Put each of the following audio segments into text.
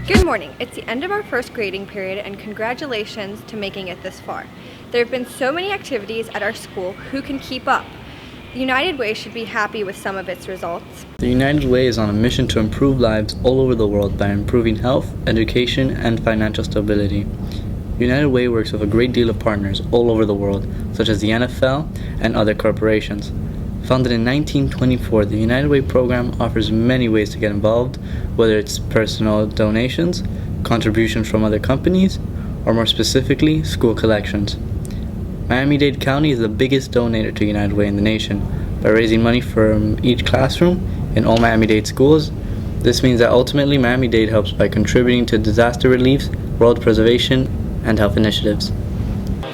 Good morning. It's the end of our first grading period and congratulations to making it this far. There have been so many activities at our school. Who can keep up? The United Way should be happy with some of its results. The United Way is on a mission to improve lives all over the world by improving health, education, and financial stability. United Way works with a great deal of partners all over the world, such as the NFL and other corporations. Founded in 1924, the United Way program offers many ways to get involved, whether it's personal donations, contributions from other companies, or more specifically, school collections. Miami-Dade County is the biggest donator to United Way in the nation by raising money from each classroom in all Miami-Dade schools. This means that ultimately Miami-Dade helps by contributing to disaster relief, world preservation, and health initiatives.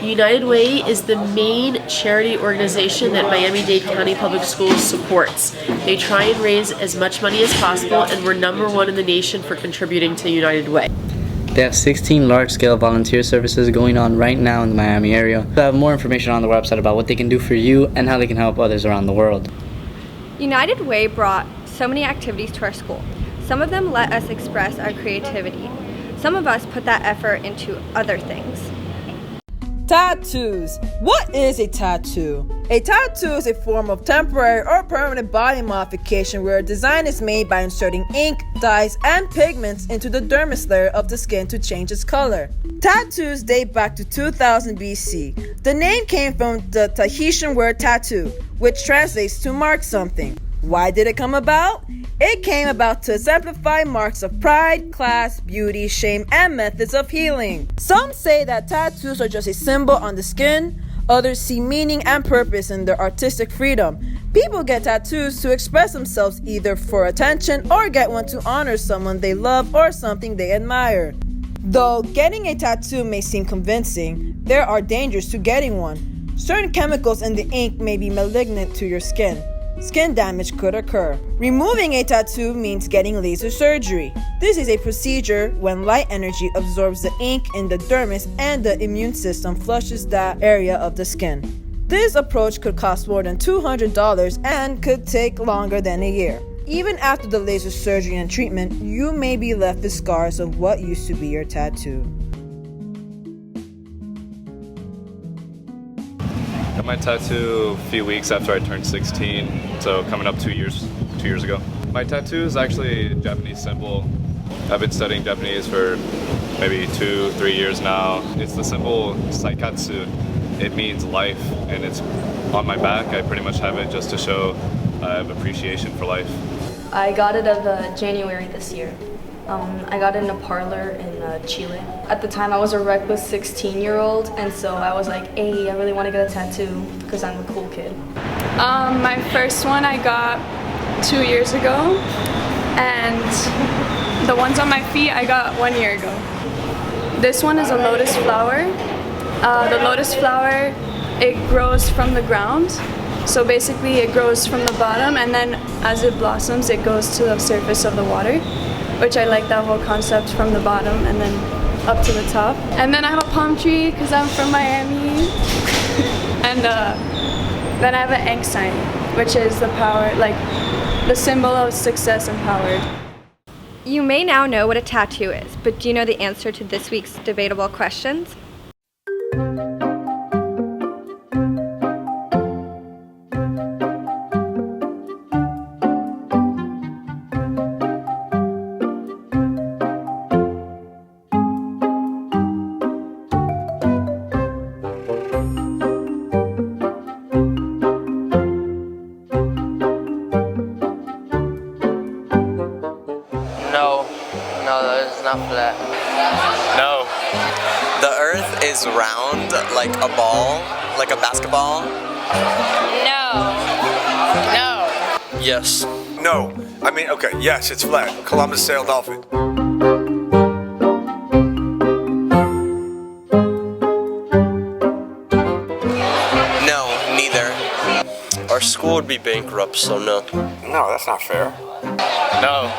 United Way is the main charity organization that Miami-Dade County Public Schools supports. They try and raise as much money as possible, and we're #1 in the nation for contributing to United Way. They have 16 large-scale volunteer services going on right now in the Miami area. They have more information on the website about what they can do for you and how they can help others around the world. United Way brought so many activities to our school. Some of them let us express our creativity. Some of us put that effort into other things. Tattoos. What is a tattoo? A tattoo is a form of temporary or permanent body modification where a design is made by inserting ink, dyes, and pigments into the dermis layer of the skin to change its color. Tattoos date back to 2000 BC. The name came from the Tahitian word tattoo, which translates to mark something. Why did it come about? It came about to exemplify marks of pride, class, beauty, shame, and methods of healing. Some say that tattoos are just a symbol on the skin. Others see meaning and purpose in their artistic freedom. People get tattoos to express themselves either for attention or get one to honor someone they love or something they admire. Though getting a tattoo may seem convincing, there are dangers to getting one. Certain chemicals in the ink may be malignant to your skin. Skin damage could occur. Removing a tattoo means getting laser surgery. This is a procedure when light energy absorbs the ink in the dermis and the immune system flushes that area of the skin. This approach could cost more than $200 and could take longer than a year. Even after the laser surgery and treatment, you may be left with scars of what used to be your tattoo. Got my tattoo a few weeks after I turned 16, so coming up 2 years ago. My tattoo is actually a Japanese symbol. I've been studying Japanese for maybe 2-3 years now. It's the symbol saikatsu. It means life, and it's on my back. I pretty much have it just to show I have appreciation for life. I got it of January this year. I got it in a parlor in Chile. At the time I was a reckless 16-year-old, and so I was like, hey, I really want to get a tattoo because I'm a cool kid. My first one I got 2 years ago, and the ones on my feet I got 1 year ago. This one is a lotus flower. The lotus flower, it grows from the ground. So basically it grows from the bottom, and then as it blossoms it goes to the surface of the water, which I like that whole concept, from the bottom and then up to the top. And then I have a palm tree because I'm from Miami. And then I have an egg sign, which is the power, like the symbol of success and power. You may now know what a tattoo is, but do you know the answer to this week's debatable questions? No, it's not flat. No. The earth is round, like a ball, like a basketball. No. No. Yes. No. I mean, okay, yes, it's flat. Columbus sailed off it. No, neither. Our school would be bankrupt, so no. No, that's not fair. No.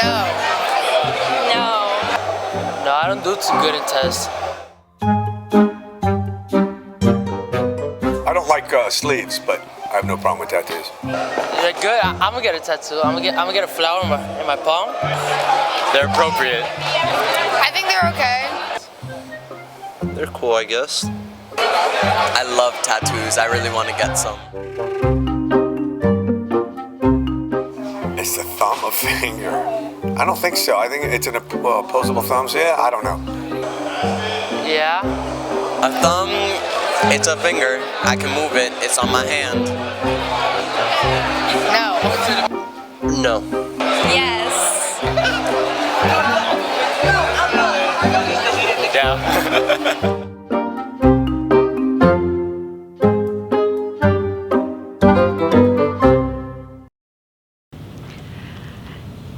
No. No. No, I don't do too good in tests. I don't like sleeves, but I have no problem with tattoos. They're good. I'm gonna get a tattoo. I'm gonna get a flower in my palm. They're appropriate. I think they're okay. They're cool, I guess. I love tattoos. I really want to get some. It's the thumb, a finger. I don't think so. I think it's an opposable thumbs. Yeah, I don't know. Yeah. A thumb, it's a finger. I can move it. It's on my hand. No. No. Yes. Yeah.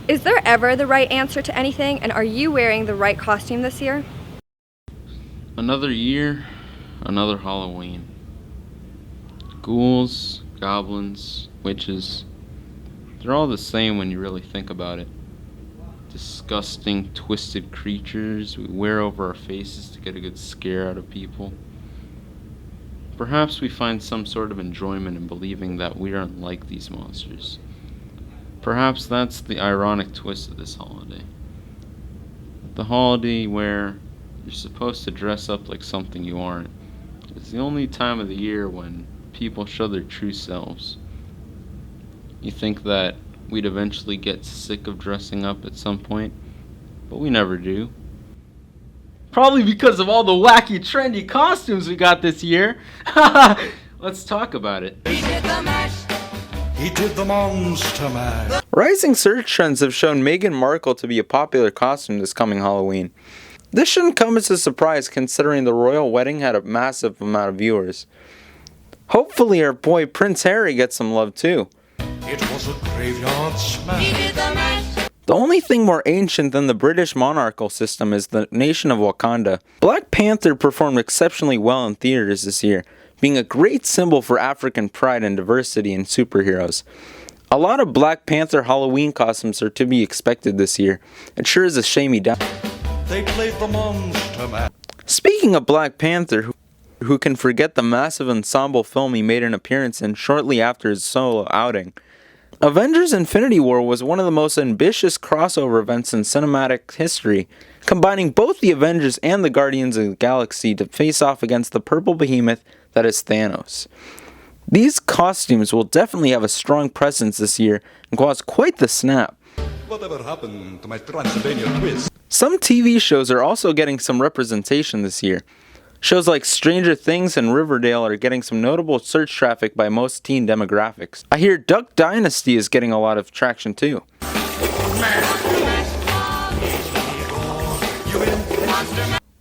Is there ever the right answer to anything, and are you wearing the right costume this year? Another year, another Halloween. Ghouls, goblins, witches. They're all the same when you really think about it. Disgusting, twisted creatures we wear over our faces to get a good scare out of people. Perhaps we find some sort of enjoyment in believing that we aren't like these monsters. Perhaps that's the ironic twist of this holiday. The holiday where you're supposed to dress up like something you aren't. It's the only time of the year when people show their true selves. You think that we'd eventually get sick of dressing up at some point, but we never do. Probably because of all the wacky, trendy costumes we got this year. Let's talk about it. He did the monster mash. Rising search trends have shown Meghan Markle to be a popular costume this coming Halloween. This shouldn't come as a surprise considering the royal wedding had a massive amount of viewers. Hopefully our boy Prince Harry gets some love too. It was a graveyard smash. The only thing more ancient than the British monarchical system is the nation of Wakanda. Black Panther performed exceptionally well in theaters this year, being a great symbol for African pride and diversity in superheroes. A lot of Black Panther Halloween costumes are to be expected this year. It sure is a shame he died. They played the monster mash. Speaking of Black Panther, who can forget the massive ensemble film he made an appearance in shortly after his solo outing? Avengers Infinity War was one of the most ambitious crossover events in cinematic history, combining both the Avengers and the Guardians of the Galaxy to face off against the purple behemoth that is Thanos. These costumes will definitely have a strong presence this year and cause quite the snap. Whatever happened to my Transylvania twist? Some TV shows are also getting some representation this year. Shows like Stranger Things and Riverdale are getting some notable search traffic by most teen demographics. I hear Duck Dynasty is getting a lot of traction too.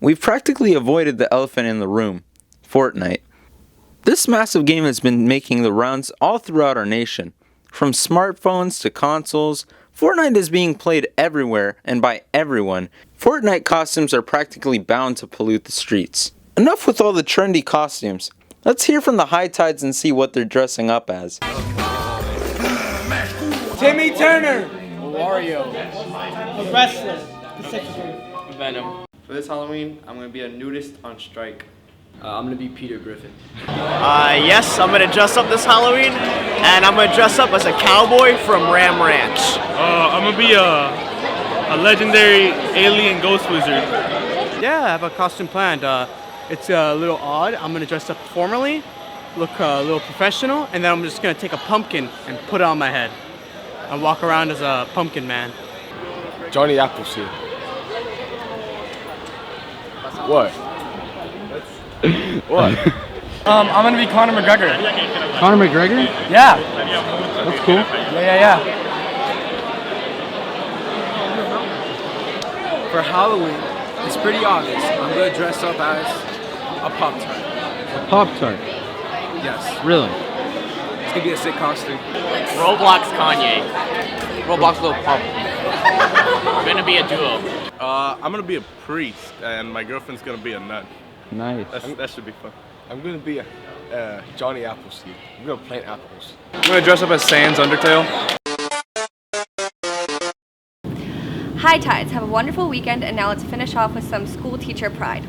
We've practically avoided the elephant in the room, Fortnite. This massive game has been making the rounds all throughout our nation. From smartphones to consoles, Fortnite is being played everywhere and by everyone. Fortnite costumes are practically bound to pollute the streets. Enough with all the trendy costumes. Let's hear from the High Tides and see what they're dressing up as. Timmy Turner, Wario, a wrestler, Venom. For this Halloween, I'm going to be a nudist on strike. I'm going to be Peter Griffin. Yes, I'm going to dress up this Halloween, and I'm going to dress up as a cowboy from Ram Ranch. I'm going to be a legendary alien ghost wizard. Yeah, I have a costume planned. It's a little odd. I'm going to dress up formally, look a little professional, and then I'm just going to take a pumpkin and put it on my head and walk around as a pumpkin man. Johnny Appleseed. What? What? I'm gonna be Conor McGregor. Conor McGregor? Yeah. That's cool. Yeah. For Halloween, it's pretty obvious. I'm gonna dress up as a Pop-Tart. A Pop-Tart? Yes. Really? It's gonna be a sick costume. Roblox Kanye. Roblox Lil Pump. We're gonna be a duo. I'm gonna be a priest, and my girlfriend's gonna be a nun. Nice. That should be fun. I'm gonna be a Johnny Appleseed. I'm gonna plant apples. I'm gonna dress up as Sans Undertale. High Tides, have a wonderful weekend, and now let's finish off with some school teacher pride.